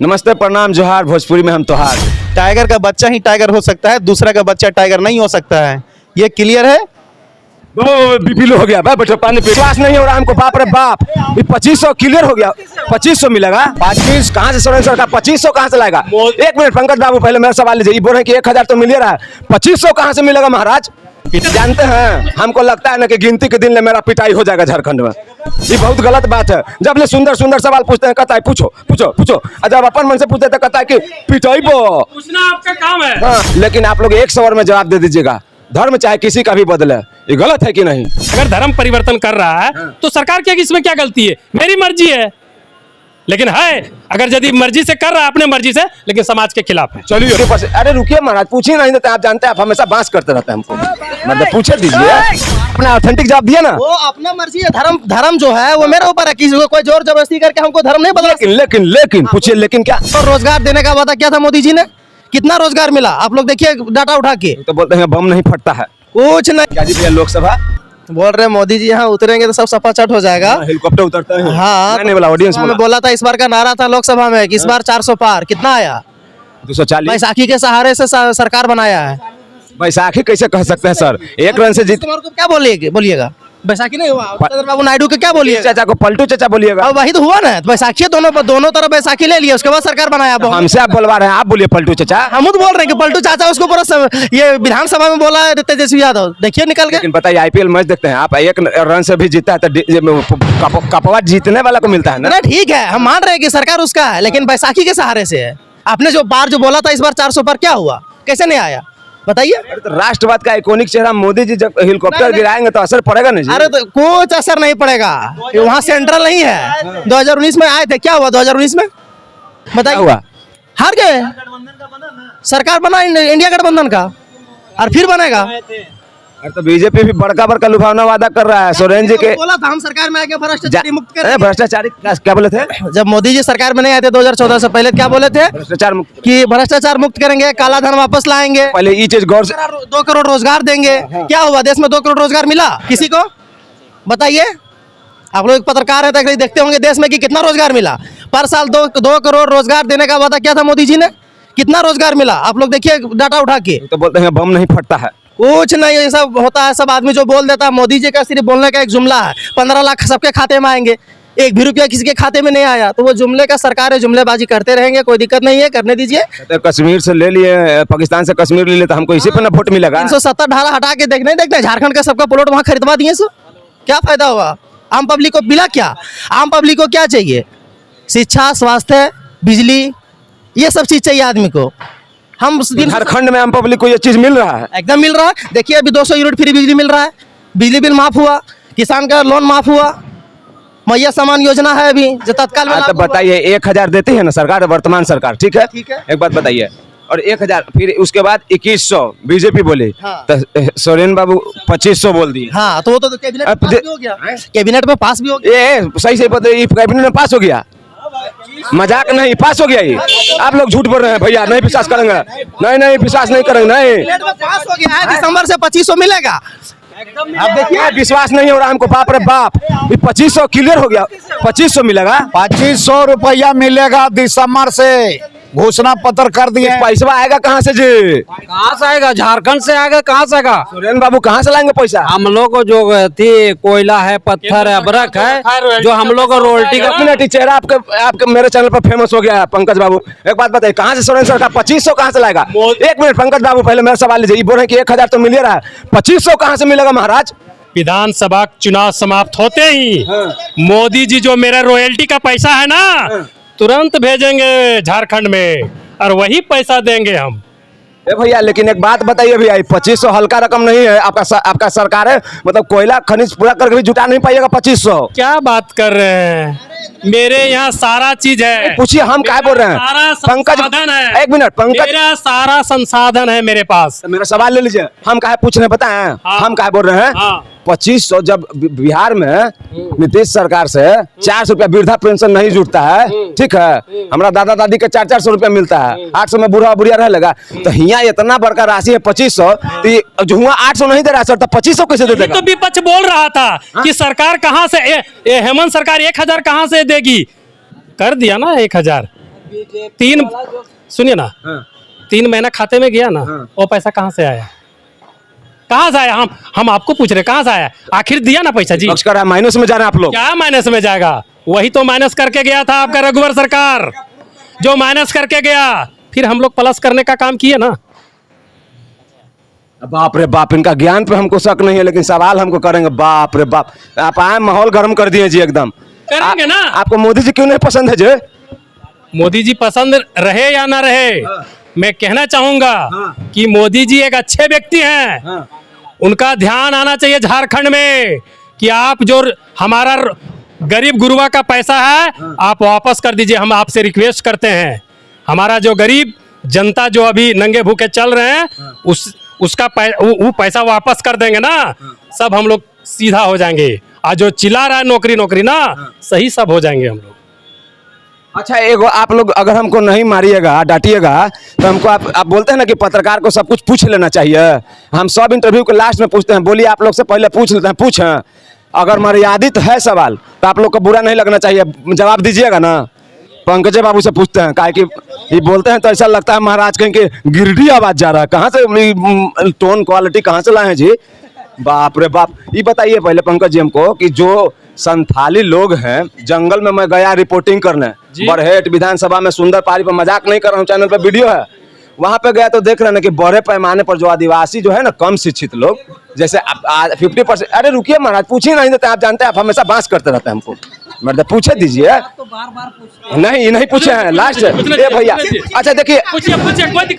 नमस्ते, प्रणाम, जोहार। भोजपुरी में हम तोहार। टाइगर का बच्चा ही टाइगर हो सकता है, दूसरा का बच्चा टाइगर नहीं हो सकता है। ये क्लियर है। बीपी लो हो गया भाई, बैठो, पानी पी। विश्वास नहीं हो रहा हमको, बाप रे बाप। ये 2500 क्लियर हो गया। 2500 मिलेगा। 25 कहाँ से सोरेन सर का 2500 कहाँ से लाएगा? एक मिनट पंकज बाबू, पहले मेरा सवाल लीजिए। ये बोल रहे हैं कि 1000 तो मिल ही रहा है, 2500 कहाँ से मिलेगा महाराज? जानते हैं, हमको लगता है ना कि गिनती के दिन में मेरा पिटाई हो जाएगा झारखंड में। ये बहुत गलत बात है। जब ले सुंदर सुंदर सवाल पूछते हैं, कहता है पूछो पूछो पूछो, और जब अपन मन से पूछते हैं कहता है कि पिटाई बो। पूछना आपका काम है। हाँ, लेकिन आप लोग एक सवाल में जवाब दे दीजिएगा। धर्म चाहे किसी का भी बदले, ये गलत है कि नहीं? अगर धर्म परिवर्तन कर रहा है तो सरकार की इसमें क्या गलती है? मेरी मर्जी है, लेकिन है अगर यदि मर्जी से कर रहा है अपने मर्जी से, लेकिन समाज के खिलाफ है। चलिए अरे रुकिए महाराज, पूछिए नहीं देते। आप जानते हैं आप हमेशा बांस करते रहते हैं हमको। मतलब पूछे दीजिए, अपना ऑथेंटिक जवाब दिया ना। वो अपना मर्जी है। धर्म जो है वो मेरे ऊपर है। किसी को कोई जोर जबरदस्ती करके हमको धर्म नहीं बदला। लेकिन पूछिए, लेकिन क्या? तो रोजगार देने का वादा किया था मोदी जी ने, कितना रोजगार मिला? आप लोग देखिए डाटा उठा के। तो बोलते हैं बम नहीं फटता है। कुछ नहीं। गाजीपुर लोकसभा बोल रहे मोदी जी यहाँ उतरेंगे तो सब सपा चट हो जाएगा। हेलीकॉप्टर उतरता है। हाँ, नहीं बोला, ऑडियंस में बोला था। इस बार का नारा था लोकसभा में कि इस बार 400 पार। कितना आया? 240। बैसाखी के सहारे से सरकार बनाया है। बैसाखी कैसे कह सकते हैं सर? एक रन से जीत। तुम्हारे को क्या बोलिएगा? बैसाखी नहीं हुआ। चंद्रबाबू नायडू के क्या बोलिए? चाचा को पलटू चाचा बोलिएगा। अब वही तो हुआ ना। तो बैसाखी दोनों तरफ बैसाखी ले लिया, उसके बाद सरकार बनाया। हमसे आप बोलवा रहे हैं, आप बोलिए पलटू चाचा। हम तो बोल रहे हैं कि पलटू चाचा उसको पूरा ये विधानसभा में बोला है तेजस्वी यादव। देखिए निकल के। लेकिन बताइए, आईपीएल मैच देखते हैं आप, एक रन से भी जीता है तो कपवा जीतने वाला को मिलता है ना। ठीक है, हम मान रहे हैं कि सरकार उसका है, लेकिन बैसाखी के सहारे से है। आपने जो बोला था इस बार 400 पार, क्या हुआ? कैसे नहीं आया बताइए? तो राष्ट्रवाद का आइकॉनिक चेहरा मोदी जी जब हेलीकॉप्टर गिराएंगे तो असर पड़ेगा नहीं? अरे तो कुछ असर नहीं पड़ेगा, वहाँ सेंट्रल नहीं है। 2019 में आए थे, क्या हुआ 2019 में बताइए? हुआ, हार गए। सरकार बना इंडिया गठबंधन का, और फिर बनेगा। अरे तो बीजेपी भी बड़का लुभावना वादा कर रहा है। सोरेन जी के बोला था हम सरकार में आके भ्रष्टाचारी मुक्त करेंगे। भ्रष्टाचारी क्या बोले थे? जब मोदी जी सरकार में नहीं आए थे 2014 से पहले, क्या बोले थे? भ्रष्टाचार मुक्त, कि भ्रष्टाचार मुक्त करेंगे, काला धन वापस लाएंगे, पहले ये चीज गौर से 2 करोड़ रोजगार देंगे। क्या हुआ? देश में 2 करोड़ रोजगार मिला किसी को? बताइए। आप लोग पत्रकार है तो देखते होंगे देश में कि कितना रोजगार मिला। पर साल 2 करोड़ रोजगार देने का वादा किया था मोदी जी ने, कितना रोजगार मिला? आप लोग देखिए डाटा उठा के। तो बोलते हैं बम नहीं फटता है। कुछ नहीं, ये सब होता है। सब आदमी जो बोल देता है, मोदी जी का सिर्फ बोलने का एक जुमला है। 15 लाख सबके खाते में आएंगे, 1 भी रुपया किसी के खाते में नहीं आया। तो वो जुमले का सरकार है, जुमलेबाजी करते रहेंगे, कोई दिक्कत नहीं है, करने दीजिए। तो कश्मीर से ले लिए, पाकिस्तान से कश्मीर ले लिए, तो हमको इसी पे ना वोट मिलेगा। 370 ढाला हटा के देखते झारखंड का सबका प्लॉट वहाँ खरीदवा दिए। सो क्या फायदा हुआ? आम पब्लिक को मिला क्या? आम पब्लिक को क्या चाहिए? शिक्षा, स्वास्थ्य, बिजली, ये सब चीज चाहिए आदमी को। हम उस दिन झारखंड में आम पब्लिक को ये चीज मिल रहा है। एकदम मिल रहा है। देखिए अभी 200 यूनिट फ्री बिजली मिल रहा है, बिजली बिल माफ हुआ, किसान का लोन माफ हुआ, मैया सामान योजना है अभी जो तत्काल में तो लागू हुआ। बताइए, 1000 देती है ना सरकार, वर्तमान सरकार, ठीक है? ठीक है। एक बात बताइए, और 1000 फिर उसके बाद 2100 बीजेपी बोली। हाँ। तो सोरेन बाबू 2500 बोल दिए। हाँ, तो वो तो कैबिनेट में पास भी हो गया। कैबिनेट में पास भी हो गया। ये सही बताइए, कैबिनेट में पास हो गया? मजाक नहीं, पास हो गया ये। आप लोग झूठ बोल रहे हैं भैया, नहीं विश्वास करेंगे। नहीं विश्वास नहीं करेंगे। नहीं, कैबिनेट में पास हो गया है, दिसंबर से 2500 मिलेगा। अब देखिए, विश्वास नहीं हो रहा हमको, बाप रे बाप। ये 2500 क्लियर हो गया, 2500 मिलेगा। 2500 रुपया मिलेगा दिसंबर से, घोषणा पत्र कर दिए। पैसा आएगा कहाँ से जी? कहाँ से आएगा? झारखंड से आएगा। कहाँ से आएगा? सोरेन बाबू कहाँ से लाएंगे पैसा? हम लोग को जो थी कोयला है, पत्थर है, अबरक है, जो हम लोग को रोयल्टी का। अपना चेहरा आपके मेरे चैनल पर फेमस हो गया है पंकज बाबू। एक बात बताइए, कहाँ से सोरेन सर का 2500 कहाँ से लाएगा? एक मिनट पंकज बाबू, पहले मेरा सवाल लीजिए। ये बोल रहे हैं कि 1000 तो मिल ही रहा है, 2500 कहाँ से मिलेगा महाराज? विधानसभा चुनाव समाप्त होते ही मोदी जी जो मेरा रॉयल्टी का पैसा है ना, तुरंत भेजेंगे झारखंड में, और वही पैसा देंगे हम। ए भैया, लेकिन एक बात बताइए भैया, 2500 हल्का रकम नहीं है। आपका सरकार है, मतलब कोयला खनिज पूरा करके भी जुटा नहीं पाइएगा 2500। क्या बात कर रहे हैं? मेरे यहाँ सारा चीज है। पूछिए, हम क्या बोल रहे हैं? सारा पंकज, संसाधन है। एक मिनट पंकज, मेरा सारा संसाधन है मेरे पास। मेरा सवाल ले लीजिए। हम क्या पूछ रहे हैं पता है? हाँ। हम क्या बोल रहे हैं? हाँ। 2500 जब बिहार में नीतीश सरकार से 400 रुपया वृद्धा पेंशन नहीं जुटता है, ठीक है, हमारा दादा दादी के 400 रुपया मिलता है, 800 में बूढ़ा बुढ़िया रह लगा, तो यहाँ इतना बड़का राशि है 2500, तो जो हुआ 800 नहीं दे रहा सर, तो 2500 कैसे दे देगा? तो विपक्ष बोल रहा था कि सरकार कहाँ से हेमंत सरकार 1000 कहाँ से देगी? कर दिया ना 1000। तीन सुनिए ना, 3 महीना खाते में गया ना, वो पैसा कहाँ से आया? कहाँ से आया? हम आपको पूछ रहे कहाँ से आया? आखिर दिया ना पैसा जी? पक्ष कर रहा है, माइनस में जा रहे हैं आप लोग। क्या माइनस में जाएगा? वही तो माइनस करके गया था आपका रघुवर सरकार, जो माइनस करके गया, फिर हम लोग प्लस करने का काम किए ना। बाप रे बाप, इनका ज्ञान पे हमको शक नहीं है, लेकिन सवाल हमको करेंगे। बाप रे बाप, आप आए माहौल गर्म कर दिए जी एकदम। करेंगे ना। आपको मोदी जी क्यों नहीं पसंद है जी? मोदी जी पसंद रहे या ना रहे, मैं कहना चाहूंगा कि मोदी जी एक अच्छे व्यक्ति हैं। उनका ध्यान आना चाहिए झारखंड में कि आप जो हमारा गरीब गुरुआ का पैसा है आप वापस कर दीजिए। हम आपसे रिक्वेस्ट करते हैं, हमारा जो गरीब जनता जो अभी नंगे भूखे चल रहे हैं उसका वो पैसा वापस कर देंगे ना, सब हम लोग सीधा हो जाएंगे। आज जो चिल्ला रहा है नौकरी नौकरी ना, सही सब हो जाएंगे हम लोग। अच्छा, एगो आप लोग अगर हमको नहीं मारिएगा डांटिएगा तो हमको आप बोलते हैं ना कि पत्रकार को सब कुछ पूछ लेना चाहिए। हम सब इंटरव्यू के लास्ट में पूछते हैं, बोलिए आप लोग से पहले पूछ लेते हैं, पूछें। अगर मर्यादित है सवाल तो आप लोग को बुरा नहीं लगना चाहिए, जवाब दीजिएगा ना। पंकज बाबू से पूछते हैं, काहे कि ये बोलते हैं तो ऐसा लगता है महाराज कहीं के गिरडी आवाज जा रहा है। कहाँ से टोन क्वालिटी कहाँ से लाए हैं जी? बाप रे बाप। ये बताइए पहले पंकज जी हमको कि जो संथाली लोग हैं, जंगल में मैं गया रिपोर्टिंग करने, बरहेट विधानसभा में सुंदर पारी पर, मजाक नहीं कर रहा हूँ, चैनल पे वीडियो है, वहां पे गया तो देख रहे हैं कि बड़े पैमाने पर जो आदिवासी जो है ना, कम शिक्षित लोग, जैसे 50%। अरे रुकिए महाराज, पूछिए नहीं देते, आप जानते हैं आप हमेशा बांस करते रहते हैं हमको। मतलब पूछे दीजिए। नहीं पूछे हैं लास्ट भैया। अच्छा देखिए,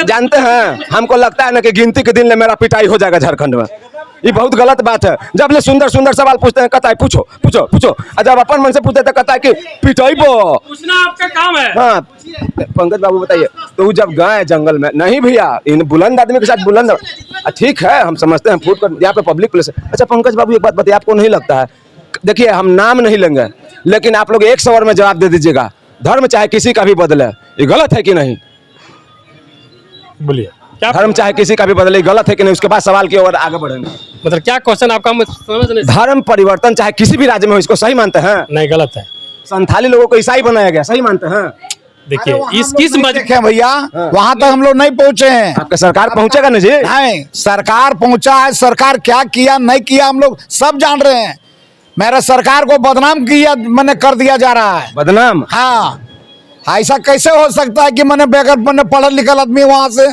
जानते हैं हमको लगता है ना कि गिनती के दिन में मेरा पिटाई हो जाएगा झारखंड में। ये बहुत गलत बात है। जब ले सुंदर सुंदर सवाल पूछते हैं, कहता है पूछो पूछो पूछो, और जब अपन मन से पूछते हैं कहता है कि पिटाई बो। पूछना आपका काम है। हाँ पंकज बाबू बताइए, तो जब गए जंगल में, नहीं भैया इन बुलंद आदमी के साथ बुलंद, ठीक है हम समझते हैं फूट कर यहाँ पे पब्लिक प्लेस है। अच्छा पंकज बाबू एक बात बताइए, आपको नहीं लगता है, देखिए हम नाम नहीं लेंगे लेकिन आप लोग 1 सवाल में जवाब दे दीजिएगा, धर्म चाहे किसी का भी बदले, ये गलत है कि नहीं? बोलिए, क्या धर्म चाहे किसी का भी बदले, गलत है कि नहीं? उसके बाद सवाल की ओर आगे बढ़ेंगे। मतलब क्या क्वेश्चन आपका, मैं समझ नहीं। धर्म परिवर्तन चाहे किसी भी राज्य में हो, इसको सही मानते हैं? नहीं, गलत है। संथाली लोगों को ईसाई बनाया गया, सही मानते हैं? देखिए किस देखें भैया, वहां तक हम लोग नहीं पहुंचे हैं। आपका सरकार पहुंचेगा ना जी? नहीं, सरकार पहुंचा है, सरकार क्या किया नहीं किया हम लोग सब जान रहे हैं। मेरा सरकार को बदनाम किया, मैंने कर दिया जा रहा है। बदनाम? हाँ, ऐसा कैसे हो सकता है कि मैंने बेगर मैंने पढ़ा लिखा आदमी वहां से।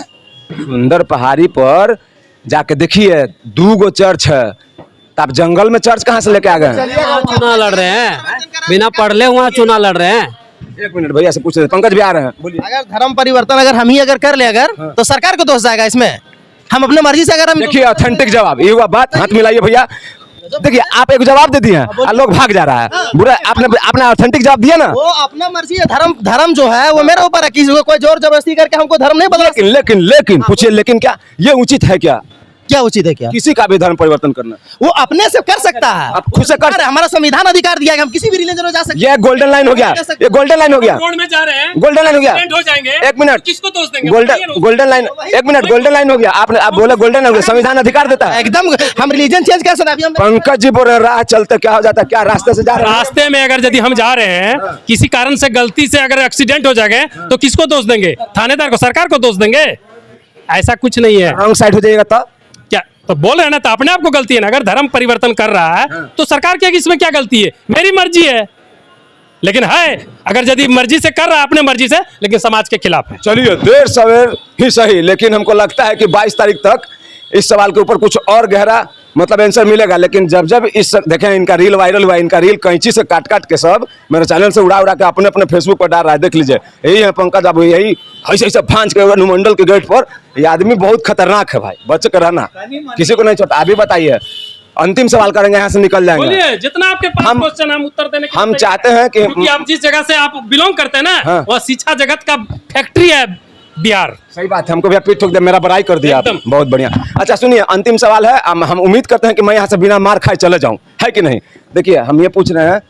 सुंदर पहाड़ी पर जाके देखिए 2 गो चर्च है, तो आप जंगल में चर्च कहाँ से लेके आ गए? चुनाव लड़ रहे हैं, बिना पढ़ले वहाँ चुनाव लड़ रहे हैं। 1 मिनट भैया से पूछ रहे, पंकज भी आ रहे हैं, बोलिए। अगर धर्म परिवर्तन अगर हम ही अगर कर ले तो सरकार को दोष जाएगा इसमें? हम अपने मर्जी से अगर हम देखिए ऑथेंटिक जवाब, ये हुआ बात। हाथ मिलाइए भैया। देखिए आप एक जवाब दे दिए हैं और लोग भाग जा रहा है, बुरा। आपने ऑथेंटिक जवाब दिया ना। वो अपना मर्जी है, धर्म जो है वो मेरे ऊपर है, किसी को कोई जोर जबरदस्ती करके हमको धर्म नहीं बदला। लेकिन पूछिए, लेकिन क्या ये उचित है? क्या उचित है? क्या किसी का भी धर्म परिवर्तन करना? वो अपने से कर सकता है, आप खुद से कर। हमारा संविधान अधिकार दिया है, हम किसी भी रिलीजन में जा सकते हैं। ये गोल्डन लाइन हो गया, ये गोल्डन लाइन हो गया, रोड में जा रहे हैं, गोल्डन लाइन हो गया। एक्सीडेंट हो जाएंगे, 1 मिनट, किसको दोष देंगे? Golden line, 1 minute, golden line हो गया। आप बोले गोल्डन हो गया, संविधान अधिकार देता है एकदम। हम रिलीजन चेंज कर सकते हैं। पंकज जी बोल रहे राह चलते क्या हो जाता है? क्या रास्ते से जा रहे हैं? रास्ते में अगर यदि हम जा रहे हैं, किसी कारण से गलती से अगर एक्सीडेंट हो जाएगा तो किसको दोष देंगे? थानेदार को, सरकार को दोष देंगे? ऐसा कुछ नहीं है। रॉन्ग साइड हो जाएगा तो क्या तो बोल रहे हैं ना, तो अपने आप को गलती है ना। अगर धर्म परिवर्तन कर रहा है तो सरकार की इसमें क्या गलती है? मेरी मर्जी है, लेकिन है अगर यदि मर्जी से कर रहा है अपने मर्जी से, लेकिन समाज के खिलाफ है। चलिए देर सवेर ही सही, लेकिन हमको लगता है कि 22 तारीख तक इस सवाल के ऊपर कुछ और गहरा मतलब आंसर मिलेगा। लेकिन जब इस देखें इनका रील वायरल हुआ, इनका रील कैंची से काट के सब मेरे चैनल से उड़ा के अपने फेसबुक पर डाल रहा है, देख लीजिए। यही है पंकज बाबू, यही ऐसे भांज के अनुमंडल के गेट पर। ये आदमी बहुत खतरनाक है भाई, बच कर रहना, किसी को नहीं छोड़ता। अभी बताइए, अंतिम सवाल करेंगे, यहाँ से निकल जाएंगे। बोलिए, जितना आपके पास क्वेश्चन हम उत्तर देने के हम चाहते हैं कि आप जिस जगह से आप बिलोंग करते हैं ना, हाँ। वह शिक्षा जगत का फैक्ट्री है बिहार। सही बात है, हमको भैया पीठ ठोक दे, मेरा बड़ाई कर दिया आप, बहुत बढ़िया। अच्छा सुनिए, अंतिम सवाल है, हम उम्मीद करते हैं कि मैं यहाँ से बिना मार खाए चले जाऊँ, है कि नहीं? देखिए हम ये पूछ रहे हैं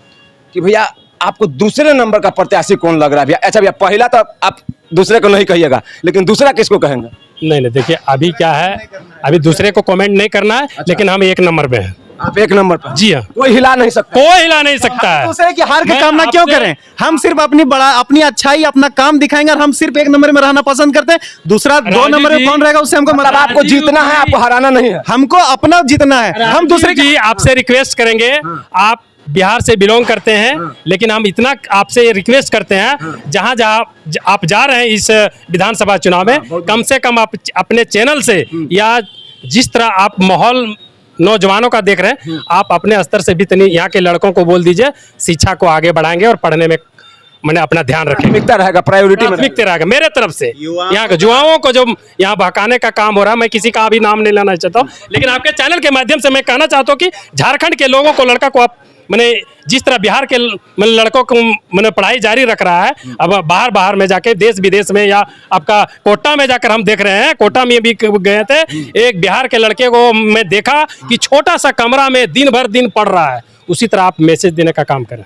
कि भैया आपको दूसरे नंबर का प्रत्याशी कौन लग रहा है भैया? अच्छा भैया, पहला तो आप दूसरे को नहीं कहिएगा, लेकिन दूसरा किसको कहेंगे? नहीं, देखिए अभी क्या है, अभी दूसरे को कमेंट नहीं करना है। लेकिन हम 1 नंबर पे हैं। आप एक नंबर पर, जी हाँ, कोई हिला नहीं सकता। कोई हिला नहीं सकता है। दूसरे की हार की मैं कामना क्यों आपसे- करें? हम सिर्फ अपनी अच्छाई, अपना काम दिखाएंगे और हम सिर्फ एक नंबर में रहना पसंद करते हैं। दूसरा दो राजीव नंबर में जी, कौन रहेगा उससे हमको मतलब मतलब आपको राजीव जीतना है, जी- आपको हराना नहीं है। हमको अपना जीतना है। हम दूसरे जी आपसे रिक्वेस्ट करेंगे, आप बिहार से बिलोंग करते हैं, लेकिन हम इतना आपसे रिक्वेस्ट करते हैं, जहां जहां आप जा रहे हैं इस विधानसभा चुनाव में, कम से कम आप अपने चैनल से या जिस तरह आप माहौल नौजवानों का देख रहे हैं, आप अपने स्तर से भी तनी यहाँ के लड़कों को बोल दीजिए, शिक्षा को आगे बढ़ाएंगे और पढ़ने में मैंने अपना ध्यान रखेंगे। प्राथमिकता रहेगा, प्रायोरिटी में प्राथमिकता रहेगा मेरे तरफ से। यहाँ के युवाओं को जो यहाँ बहकाने का काम हो रहा है, मैं किसी का भी नाम नहीं लेना चाहता हूँ, लेकिन आपके चैनल के माध्यम से मैं कहना चाहता हूँ कि झारखंड के लोगों को, लड़का को आप मैंने जिस तरह बिहार के लड़कों को मैंने पढ़ाई जारी रख रहा है, अब बाहर में जाके देश विदेश में या आपका कोटा में जाकर हम देख रहे हैं, कोटा में भी गए थे, एक बिहार के लड़के को मैं देखा कि छोटा सा कमरा में दिन भर दिन पढ़ रहा है। उसी तरह आप मैसेज देने का काम करें।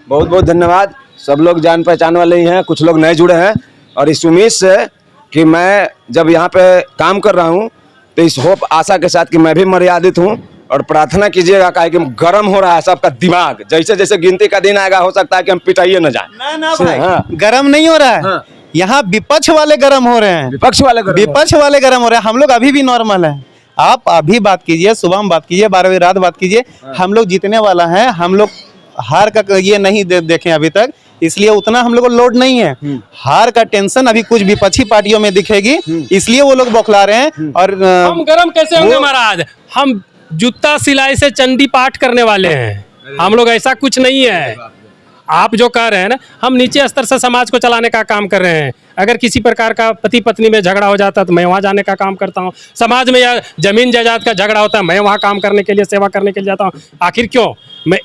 बहुत बहुत धन्यवाद। सब लोग जान पहचान वाले ही हैं, कुछ लोग नए जुड़े हैं, और इस उम्मीद से कि मैं जब यहाँ पे काम कर रहा हूँ तो इस होप आशा के साथ कि मैं भी मर्यादित हूँ, और प्रार्थना कीजिएगा काहे कि गर्म हो रहा है सबका दिमाग। जैसे जैसे गिनती का दिन आएगा, हो सकता है कि हम पिटाइए न जाए। ना भाई, हाँ। गरम नहीं हो रहा है। हाँ। यहाँ विपक्ष वाले गरम हो रहे हैं, विपक्ष वाले गर्म हो रहे हैं। विपक्ष वाले गरम हो रहे हैं। हम लोग अभी भी नॉर्मल है। आप अभी बात कीजिए, सुबह में बात कीजिए, 12 बजे रात बात कीजिए। हम लोग जीतने वाला है। हम लोग हार का ये नहीं देखे अभी तक, इसलिए उतना हम लोग को लोड नहीं है। हार का टेंशन अभी कुछ विपक्षी पार्टियों में दिखेगी, इसलिए वो लोग बौखला रहे हैं। और हम गरम कैसे होंगे महाराज? हम जूता सिलाई से चंडी पाठ करने वाले हैं, हम लोग ऐसा कुछ नहीं है। आप जो कह रहे हैं ना, हम नीचे स्तर से समाज को चलाने का काम कर रहे हैं। अगर किसी प्रकार का पति पत्नी में झगड़ा हो जाता है तो मैं वहाँ जाने का काम करता हूँ। समाज में या जमीन जायदाद का झगड़ा होता है, मैं वहाँ काम करने के लिए, सेवा करने के लिए जाता हूँ। आखिर क्यों? मैं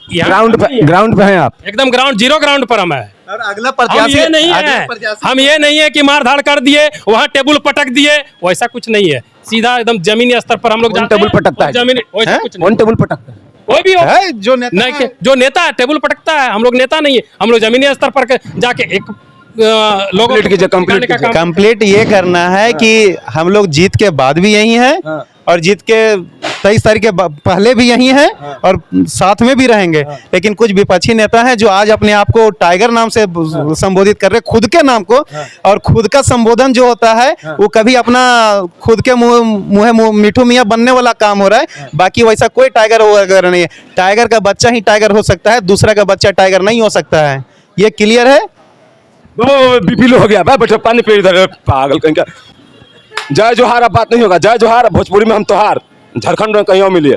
ग्राउंड पे हैं आप? एकदम जीरो ग्राउंड पर हम है। और अगला हम प्रत्याशी ये नहीं अगला है, प्रत्याशी- हम ये नहीं है कि मार धाड़ कर दिए, वहाँ टेबल पटक दिए, वैसा कुछ नहीं है। सीधा एकदम जमीनी स्तर पर हम लोग कौन जाते टेबल हैं, पटकता है? जमीनी वैसा हैं? कुछ नहीं। कौन टेबल पटकता है? कोई भी हो, है जो नेता नहीं है। के जो नेता है टेबल पटकता है। हम लोग नेता नहीं है, हम लोग जमीनी स्तर पर जाके एक लोगों Complete कीजिए, complete दिखाने का कीजिए। काम- कंप्लीट ये करना है कि हम लोग जीत के बाद भी यही हैं, और जीत के 23 तारीख के पहले भी यही हैं, और साथ में भी रहेंगे। लेकिन कुछ विपक्षी नेता हैं जो आज अपने आप को टाइगर नाम से संबोधित कर रहे हैं, खुद के नाम को। और खुद का संबोधन जो होता है वो कभी अपना खुद के मुँह मिठू मियाँ बनने वाला काम हो रहा है। बाकी वैसा कोई टाइगर वगैरह नहीं है। टाइगर का बच्चा ही टाइगर हो सकता है, दूसरा का बच्चा टाइगर नहीं हो सकता है। ये क्लियर है। वो बीपीलो हो गया, बैठो पानी पे इधर, पागल कहीं का। जय जोहार, अब बात नहीं होगा। जय जोहार, भोजपुरी में हम तोहार, झारखंड में कहीं और मिलिए।